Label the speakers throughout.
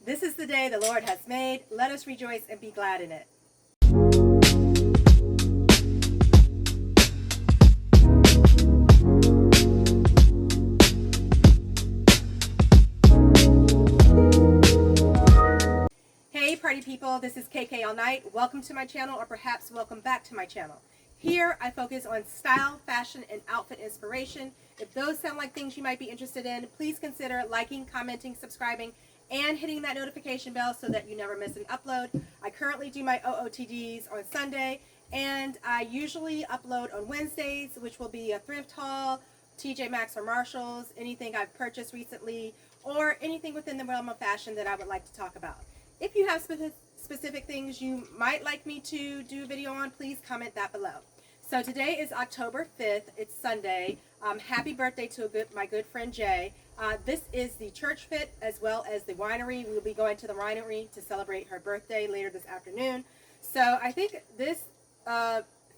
Speaker 1: This is the day the Lord has made. Let us rejoice and be glad in it. Hey party people, this is KK All Night. Welcome to my channel, or perhaps welcome back to my channel. Here I focus on style, fashion, and outfit inspiration. If those sound like things you might be interested in, please consider liking, commenting, subscribing, and hitting that notification bell so that you never miss an upload. I currently do my OOTDs on Sunday, and I usually upload on Wednesdays, which will be a thrift haul, TJ Maxx or Marshalls, anything I've purchased recently, or anything within the realm of fashion that I would like to talk about. If you have specific things you might like me to do a video on, please comment that below. So today is October 5th. It's Sunday. Happy birthday to my good friend Jay. This is the church fit as well as the winery. We will be going to the winery to celebrate her birthday later this afternoon. So I think this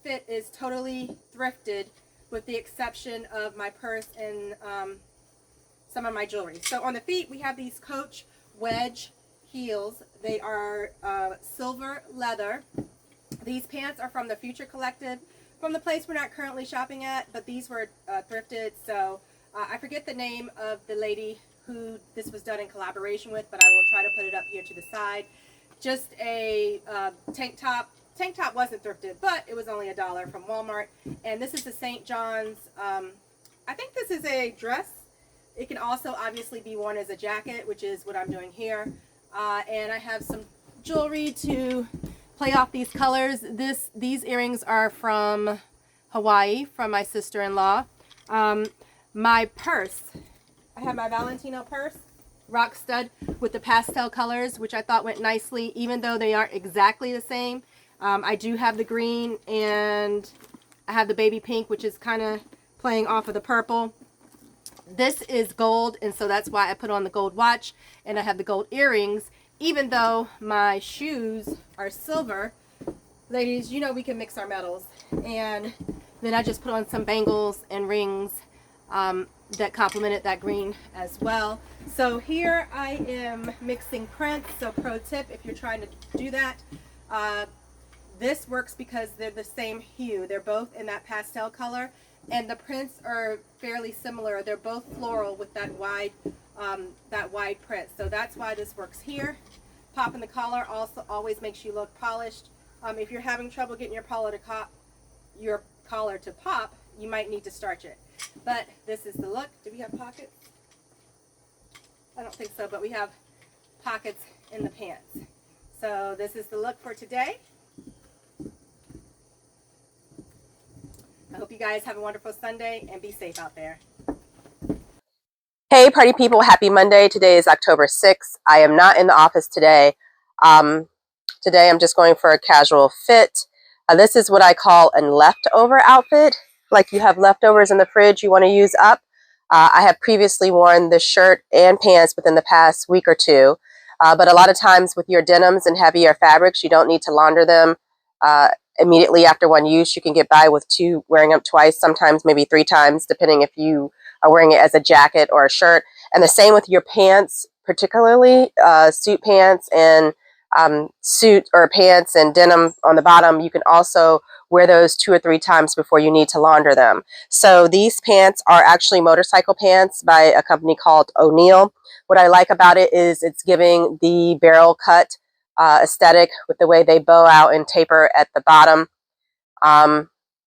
Speaker 1: fit is totally thrifted with the exception of my purse and some of my jewelry. So on the feet we have these Coach wedge heels. They are silver leather. These pants are from the Future Collective, from the place we're not currently shopping at, but these were thrifted. So I forget the name of the lady who this was done in collaboration with, but I will try to put it up here to the side. Just a tank top. Tank top wasn't thrifted, but it was only $1 from Walmart. And this is the St. John's. I think this is a dress. It can also obviously be worn as a jacket, which is what I'm doing here. And I have some jewelry to play off these colors. These earrings are from Hawaii, from my sister-in-law. My purse, I have my Valentino purse, rock stud with the pastel colors, which I thought went nicely, even though they aren't exactly the same. I do have the green, and I have the baby pink, which is kind of playing off of the purple. This is gold, and so that's why I put on the gold watch, and I have the gold earrings, even though my shoes are silver. Ladies, you know we can mix our metals. And then I just put on some bangles and rings that complemented that green as well. So here I am mixing prints. So pro tip, if you're trying to do that, this works because they're the same hue. They're both in that pastel color, and the prints are fairly similar. They're both floral with that wide print. So that's why this works here. Popping the collar also always makes you look polished. If you're having trouble getting your collar to pop, you might need to starch it. But this is the look. Do we have pockets? I don't think so, but we have pockets in the pants. So this is the look for today. I hope you guys have a wonderful Sunday and be safe out there.
Speaker 2: Hey party people, happy Monday. Today is October 6th. I am not in the office today. Today I'm just going for a casual fit. This is what I call a leftover outfit. Like you have leftovers in the fridge you want to use up. I have previously worn this shirt and pants within the past week or two. But a lot of times with your denims and heavier fabrics, you don't need to launder them immediately after one use. You can get by with wearing them twice, sometimes maybe 3 times, depending if you are wearing it as a jacket or a shirt. And the same with your pants, particularly suit pants and suit or pants and denim on the bottom. You can also wear those 2 or 3 times before you need to launder them. So these pants are actually motorcycle pants by a company called O'Neill. What I like about it is it's giving the barrel cut aesthetic with the way they bow out and taper at the bottom.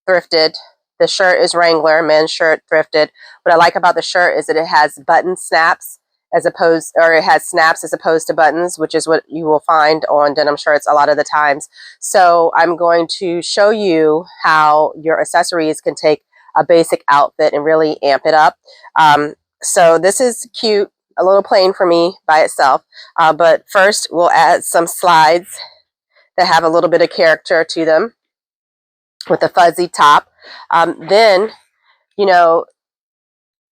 Speaker 2: Thrifted. The shirt is Wrangler, men's shirt, thrifted. What I like about the shirt is that it has button snaps it has snaps as opposed to buttons, which is what you will find on denim shirts a lot of the times. So I'm going to show you how your accessories can take a basic outfit and really amp it up. So this is cute, a little plain for me by itself. But first we'll add some slides that have a little bit of character to them with a fuzzy top. Then, you know,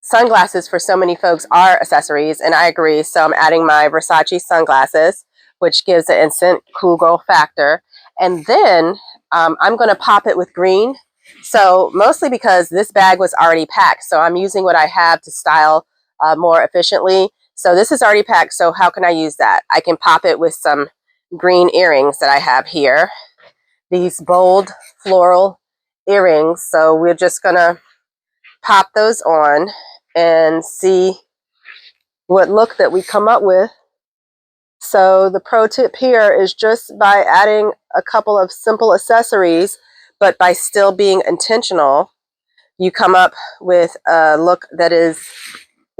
Speaker 2: sunglasses for so many folks are accessories, and I agree. So I'm adding my Versace sunglasses, which gives an instant cool girl factor. And then I'm going to pop it with green. So mostly because this bag was already packed. So I'm using what I have to style more efficiently. So this is already packed, so how can I use that? I can pop it with some green earrings that I have here. These bold floral earrings. So we're just gonna pop those on and see what look that we come up with. So the pro tip here is just by adding a couple of simple accessories, but by still being intentional, you come up with a look that is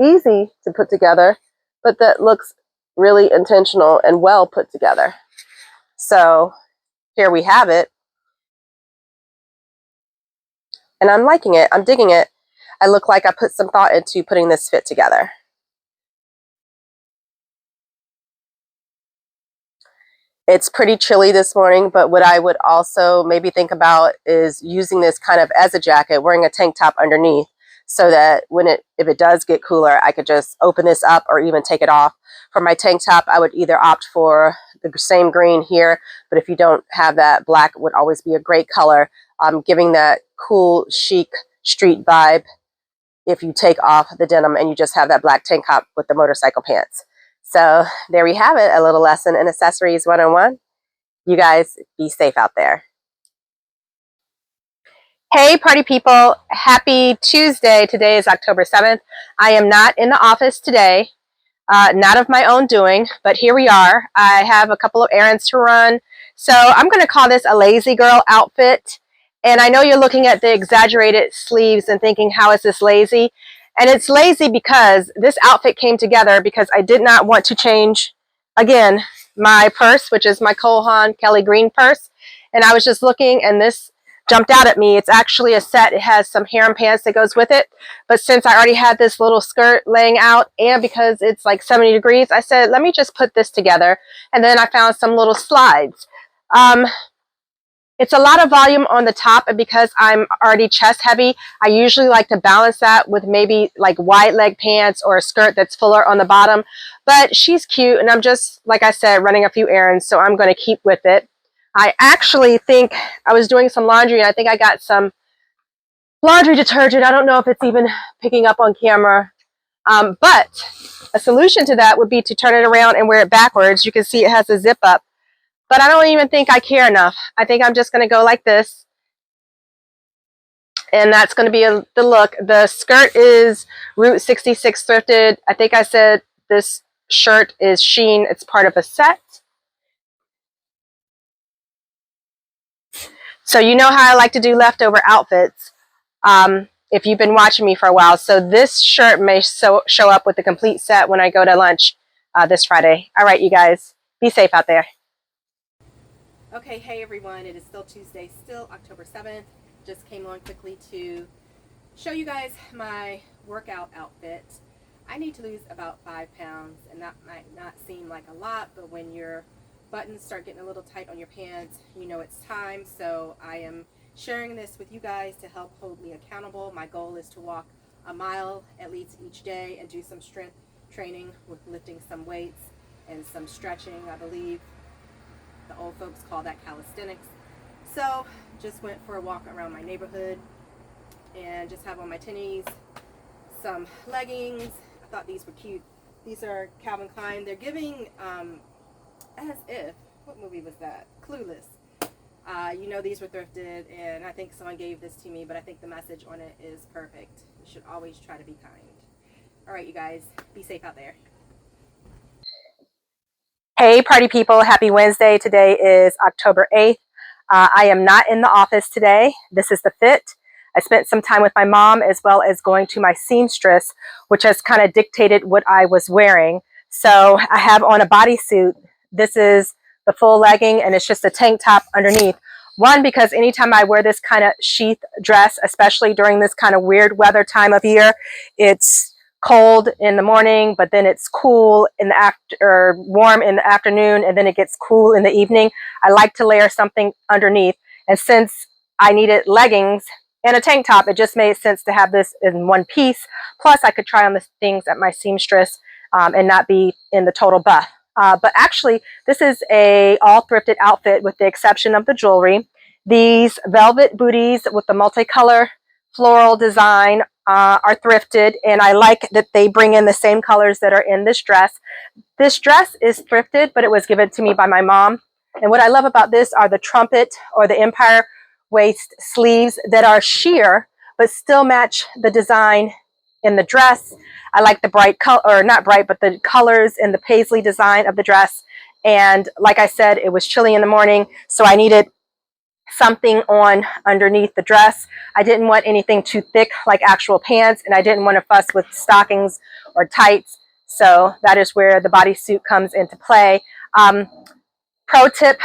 Speaker 2: easy to put together, but that looks really intentional and well put together. So here we have it. And I'm liking it. I'm digging it. I look like I put some thought into putting this fit together. It's pretty chilly this morning, but what I would also maybe think about is using this kind of as a jacket, wearing a tank top underneath, so that if it does get cooler, I could just open this up or even take it off. For my tank top, I would either opt for the same green here, but if you don't have that, black would always be a great color, giving that cool, chic street vibe if you take off the denim and you just have that black tank top with the motorcycle pants. So there we have it, a little lesson in accessories 101. You guys be safe out there. Hey party people, happy Tuesday. Today is October 7th. I am not in the office today, not of my own doing, but here we are. I have a couple of errands to run. So I'm going to call this a lazy girl outfit. And I know you're looking at the exaggerated sleeves and thinking, how is this lazy? And it's lazy because this outfit came together because I did not want to change, again, my purse, which is my Cole Haan Kelly Green purse. And I was just looking and this jumped out at me. It's actually a set. It has some hair and pants that goes with it. But since I already had this little skirt laying out and because it's like 70 degrees, I said, let me just put this together. And then I found some little slides. It's a lot of volume on the top, and because I'm already chest heavy, I usually like to balance that with maybe like wide leg pants or a skirt that's fuller on the bottom. But she's cute, and I'm just, like I said, running a few errands, so I'm going to keep with it. I actually think I was doing some laundry, and I think I got some laundry detergent. I don't know if it's even picking up on camera. But a solution to that would be to turn it around and wear it backwards. You can see it has a zip up. But I don't even think I care enough. I think I'm just going to go like this. And that's going to be the look. The skirt is Route 66 thrifted. I think I said this shirt is Shein. It's part of a set. So you know how I like to do leftover outfits if you've been watching me for a while. So this shirt may show up with the complete set when I go to lunch this Friday. All right, you guys. Be safe out there.
Speaker 1: Okay, hey everyone, it is still Tuesday, still October 7th. Just came on quickly to show you guys my workout outfit. I need to lose about 5 pounds, and that might not seem like a lot, but when your buttons start getting a little tight on your pants, you know it's time. So I am sharing this with you guys to help hold me accountable. My goal is to walk a mile at least each day and do some strength training with lifting some weights and some stretching. I believe the old folks call that calisthenics. So just went for a walk around my neighborhood and just have on my tennies, some leggings. I thought these were cute. These are Calvin Klein. They're giving as if, what movie was that? Clueless. You know these were thrifted, and I think someone gave this to me, but I think the message on it is perfect. You should always try to be kind. All right, you guys, be safe out there.
Speaker 2: Hey party people, happy Wednesday. Today is October 8th. I am not in the office today. This is the fit. I spent some time with my mom as well as going to my seamstress, which has kind of dictated what I was wearing. So I have on a bodysuit. This is the full legging and it's just a tank top underneath. One, because anytime I wear this kind of sheath dress, especially during this kind of weird weather time of year, it's cold in the morning, but then it's cool in the or warm in the afternoon, and then it gets cool in the evening. I like to layer something underneath, and since I needed leggings and a tank top, it just made sense to have this in one piece. Plus, I could try on the things at my seamstress and not be in the total buff. But actually, this is a all thrifted outfit with the exception of the jewelry. These velvet booties with the multicolor floral design are thrifted, and I like that they bring in the same colors that are in this dress. This dress is thrifted, but it was given to me by my mom. And what I love about this are the trumpet or the empire waist sleeves that are sheer, but still match the design in the dress. I like the bright color, or not bright, but the colors in the paisley design of the dress. And like I said, it was chilly in the morning, so I needed something on underneath the dress. I didn't want anything too thick like actual pants, and I didn't want to fuss with stockings or tights. So that is where the bodysuit comes into play. Pro tip,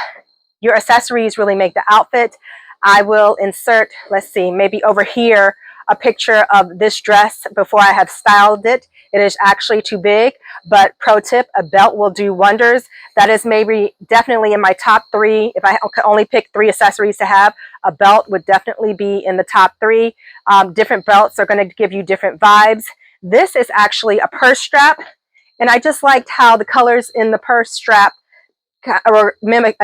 Speaker 2: your accessories really make the outfit. I will insert, let's see, maybe over here, a picture of this dress before I have styled it. It is actually too big, but pro tip, a belt will do wonders. That is maybe definitely in my top 3. If I could only pick 3 accessories to have, a belt would definitely be in the top 3. Different belts are going to give you different vibes. This is actually a purse strap, and I just liked how the colors in the purse strap or mimicked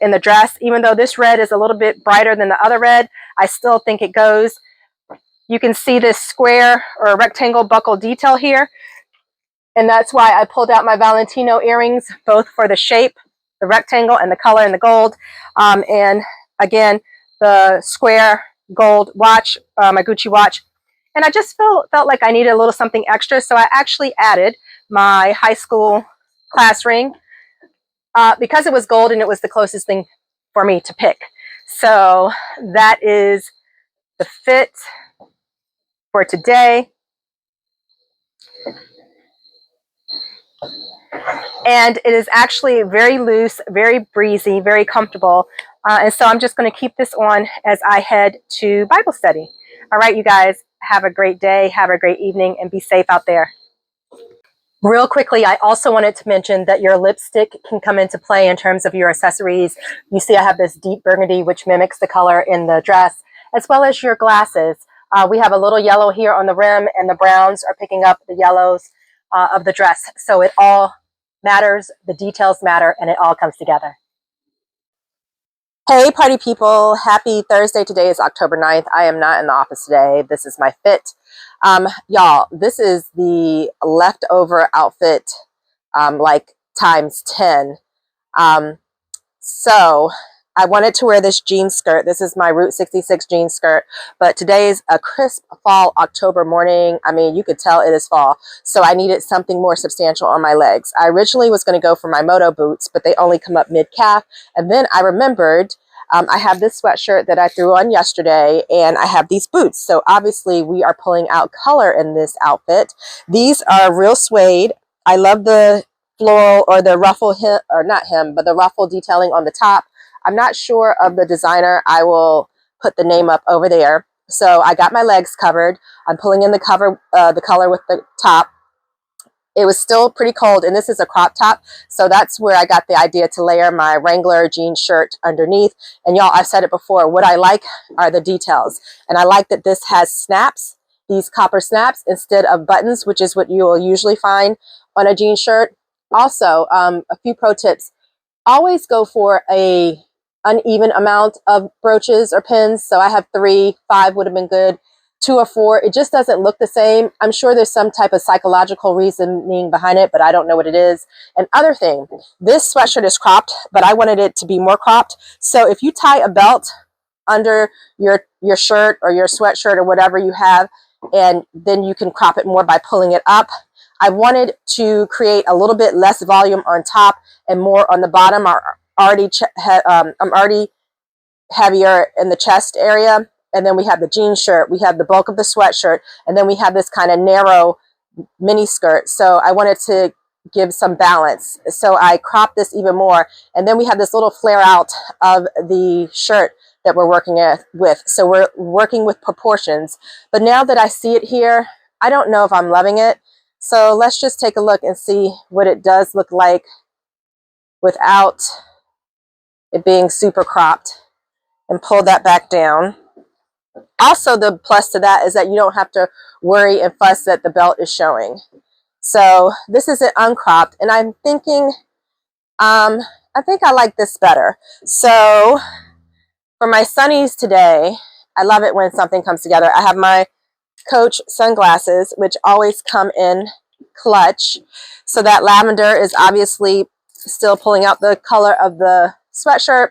Speaker 2: in the dress. Even though this red is a little bit brighter than the other red, I still think it goes. You can see this square or rectangle buckle detail here, and that's why I pulled out my Valentino earrings, both for the shape, the rectangle, and the color and the gold. And again, the square gold watch, my Gucci watch. And I just felt like I needed a little something extra, so I actually added my high school class ring, because it was gold and it was the closest thing for me to pick. So that is the fit for today. And it is actually very loose, very breezy, very comfortable. And so I'm just going to keep this on as I head to Bible study. All right, you guys, have a great day, have a great evening, and be safe out there. Real quickly, I also wanted to mention that your lipstick can come into play in terms of your accessories. You see I have this deep burgundy, which mimics the color in the dress, as well as your glasses. We have a little yellow here on the rim, and the browns are picking up the yellows of the dress. So it all matters, the details matter, and it all comes together. Hey, party people. Happy Thursday. Today is October 9th. I am not in the office today. This is my fit. Y'all, this is the leftover outfit, like times 10. So I wanted to wear this jean skirt. This is my Route 66 jean skirt, but today's a crisp fall October morning. I mean, you could tell it is fall. So I needed something more substantial on my legs. I originally was going to go for my moto boots, but they only come up mid-calf. And then I remembered I have this sweatshirt that I threw on yesterday, and I have these boots. So obviously we are pulling out color in this outfit. These are real suede. I love the floral or the ruffle hem, or not hem, but the ruffle detailing on the top. I'm not sure of the designer. I will put the name up over there. So I got my legs covered. I'm pulling in the color with the top. It was still pretty cold, and this is a crop top, so that's where I got the idea to layer my Wrangler jean shirt underneath. And y'all, I've said it before, what I like are the details, and I like that this has snaps, these copper snaps, instead of buttons, which is what you will usually find on a jean shirt. Also, a few pro tips: always go for a uneven amount of brooches or pins. So I have 3, 5 would have been good. 2 or 4, it just doesn't look the same. I'm sure there's some type of psychological reasoning behind it, but I don't know what it is. And other thing, this sweatshirt is cropped, but I wanted it to be more cropped. So if you tie a belt under your shirt or your sweatshirt or whatever you have, and then you can crop it more by pulling it up. I wanted to create a little bit less volume on top and more on the bottom. I'm already heavier in the chest area. And then we have the jean shirt, we have the bulk of the sweatshirt, and then we have this kind of narrow mini skirt. So I wanted to give some balance. So I cropped this even more. And then we have this little flare out of the shirt that we're working with. So we're working with proportions. But now that I see it here, I don't know if I'm loving it. So let's just take a look and see what it does look like without it being super cropped, and pull that back down. Also, the plus to that is that you don't have to worry and fuss that the belt is showing. So this is it uncropped, and I'm thinking, I think I like this better. So for my sunnies today, I love it when something comes together. I have my Coach sunglasses, which always come in clutch. So that lavender is obviously still pulling out the color of the sweatshirt.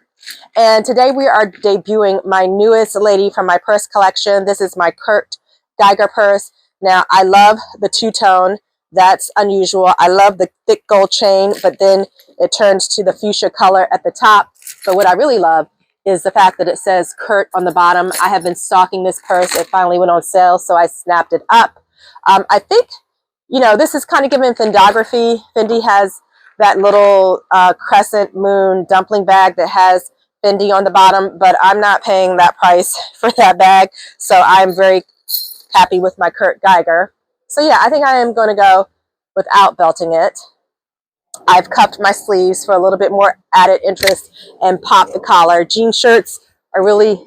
Speaker 2: And today we are debuting my newest lady from my purse collection. This is my Kurt Geiger purse. Now, I love the two-tone. That's unusual. I love the thick gold chain, but then it turns to the fuchsia color at the top. But what I really love is the fact that it says Kurt on the bottom. I have been stalking this purse. It finally went on sale, so I snapped it up. I think, you know, this is kind of given Fendography. Fendi has that little crescent moon dumpling bag that has Fendi on the bottom, but I'm not paying that price for that bag. So I'm very happy with my Kurt Geiger. So yeah, I think I am going to go without belting it. I've cuffed my sleeves for a little bit more added interest and popped the collar. Jean shirts are really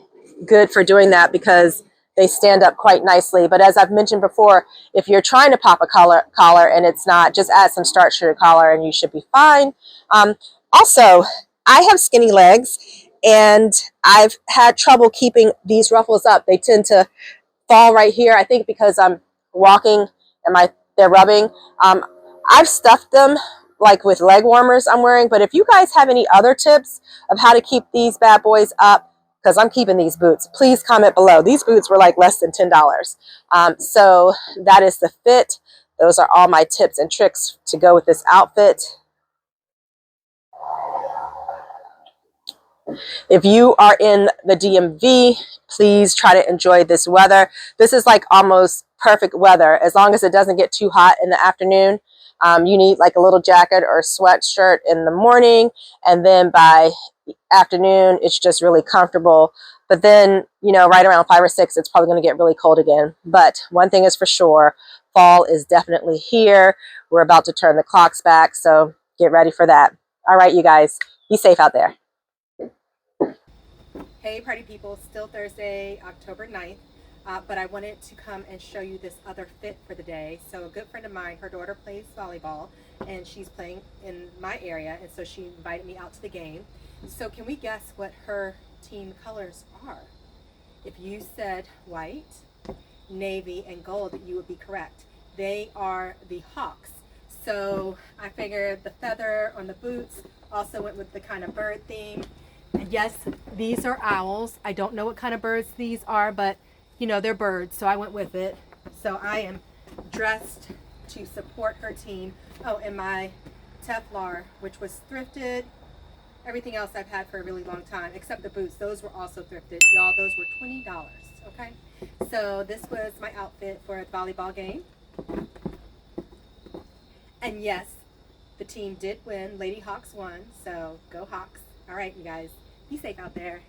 Speaker 2: good for doing that because they stand up quite nicely. But as I've mentioned before, if you're trying to pop a collar and it's not, just add some starch to your collar and you should be fine. Also, I have skinny legs and I've had trouble keeping these ruffles up. They tend to fall right here, I think because I'm walking and they're rubbing. I've stuffed them like with leg warmers I'm wearing, but if you guys have any other tips of how to keep these bad boys up, because I'm keeping these boots, please comment below. These boots were like less than $10. So that is the fit. Those are all my tips and tricks to go with this outfit. If you are in the DMV, please try to enjoy this weather. This is like almost perfect weather as long as it doesn't get too hot in the afternoon. You need like a little jacket or sweatshirt in the morning, and then by afternoon it's just really comfortable. But then, you know, right around 5 or 6 it's probably going to get really cold again. But one thing is for sure, fall is definitely here. We're about to turn the clocks back, so get ready for that. All right, you guys, be safe out there.
Speaker 1: Hey party people, still Thursday, October 9th, but I wanted to come and show you this other fit for the day. So a good friend of mine, her daughter plays volleyball and she's playing in my area, and so she invited me out to the game. So can we guess what her team colors are? If you said white, navy, and gold, you would be correct. They are the Hawks. So I figured the feather on the boots also went with the kind of bird theme. Yes, these are owls. I don't know what kind of birds these are, but you know, they're birds, so I went with it. So I am dressed to support her team. Oh, and my Teflar, which was thrifted. Everything else I've had for a really long time, except the boots. Those were also thrifted. Y'all, those were $20, okay? So this was my outfit for a volleyball game. And yes, the team did win. Lady Hawks won, so go Hawks. All right, you guys. Be safe out there.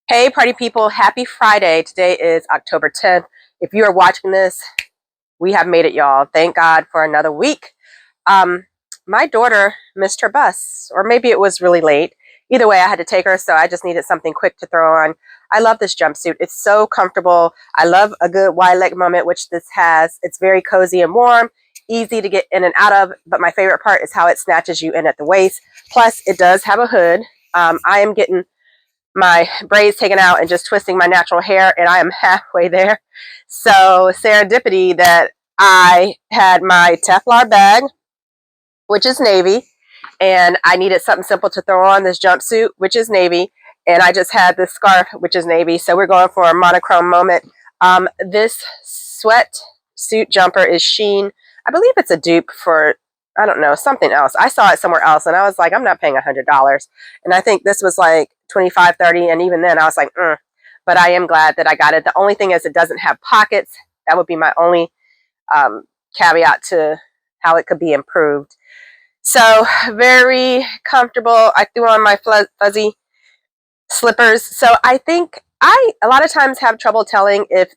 Speaker 2: Hey party people, happy Friday. Today is October 10th. If you are watching this, we have made it, y'all. Thank God for another week. My daughter missed her bus, or maybe it was really late. Either way, I had to take her, so I just needed something quick to throw on. I love this jumpsuit. It's so comfortable. I love a good wide leg moment, which this has. It's very cozy and warm, easy to get in and out of, but my favorite part is how it snatches you in at the waist. Plus, it does have a hood. I am getting my braids taken out and just twisting my natural hair, and I am halfway there. So serendipity that I had my Teflar bag, which is navy, and I needed something simple to throw on this jumpsuit, which is navy, and I just had this scarf, which is navy. So we're going for a monochrome moment. This sweatsuit jumper is Sheen. I believe it's a dupe for, I don't know, something else. I saw it somewhere else and I was like, I'm not paying $100. And I think this was like $25, $30, and even then I was like, but I am glad that I got it. The only thing is it doesn't have pockets. That would be my only caveat to how it could be improved. So very comfortable. I threw on my fuzzy slippers. So I think I a lot of times have trouble telling if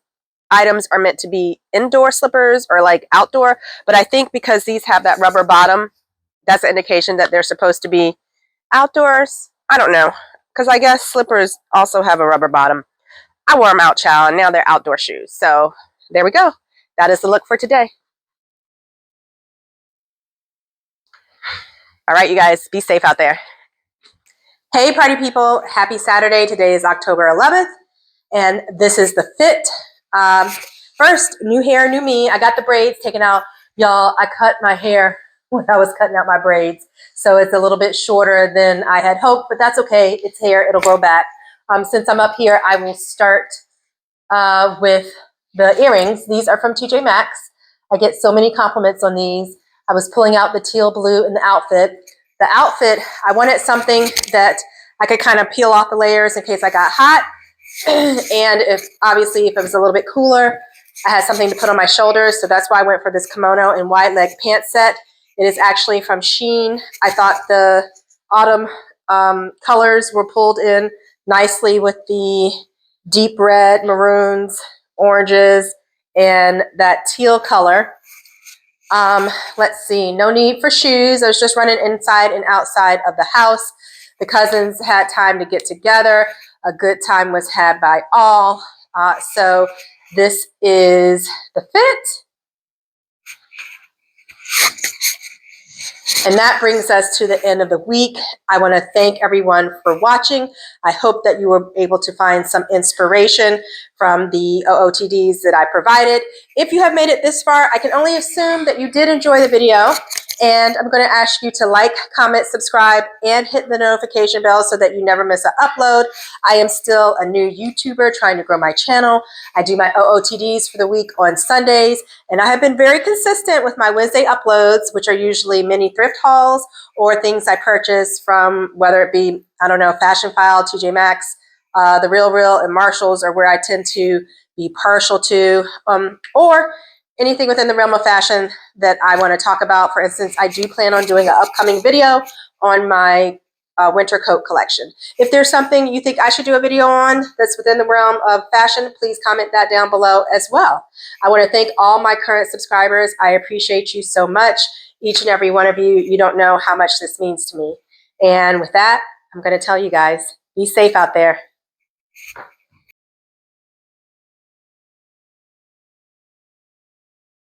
Speaker 2: items are meant to be indoor slippers or like outdoor, but I think because these have that rubber bottom, that's an indication that they're supposed to be outdoors. I don't know, because I guess slippers also have a rubber bottom. I wore them out, child, and now they're outdoor shoes. So there we go. That is the look for today. All right, you guys, be safe out there. Hey, party people. Happy Saturday. Today is October 11th, and this is the fit. first, new hair, new me. I got the braids taken out. Y'all, I cut my hair when I was cutting out my braids. So it's a little bit shorter than I had hoped, but that's okay. It's hair, it'll grow back. Since I'm up here, I will start with the earrings. These are from TJ Maxx. I get so many compliments on these. I was pulling out the teal blue in the outfit. The outfit, I wanted something that I could kind of peel off the layers in case I got hot. And if it was a little bit cooler, I had something to put on my shoulders. So that's why I went for this kimono and wide leg pant set. It is actually from Shein. I thought the autumn colors were pulled in nicely with the deep red, maroons, oranges, and that teal color. Let's see, no need for shoes. I was just running inside and outside of the house. The cousins had time to get together. A good time was had by all. So this is the fit. And that brings us to the end of the week. I want to thank everyone for watching. I hope that you were able to find some inspiration from the OOTDs that I provided. If you have made it this far, I can only assume that you did enjoy the video. And I'm going to ask you to like, comment, subscribe, and hit the notification bell so that you never miss an upload. I am still a new YouTuber trying to grow my channel. I do my OOTDs for the week on Sundays, and I have been very consistent with my Wednesday uploads, which are usually mini thrift hauls or things I purchase from, whether it be, I don't know, Fashion File, TJ Maxx, The Real, and Marshalls are where I tend to be partial to, or anything within the realm of fashion that I want to talk about. For instance, I do plan on doing an upcoming video on my winter coat collection. If there's something you think I should do a video on that's within the realm of fashion, please comment that down below as well. I want to thank all my current subscribers. I appreciate you so much. Each and every one of you, you don't know how much this means to me. And with that, I'm going to tell you guys, be safe out there.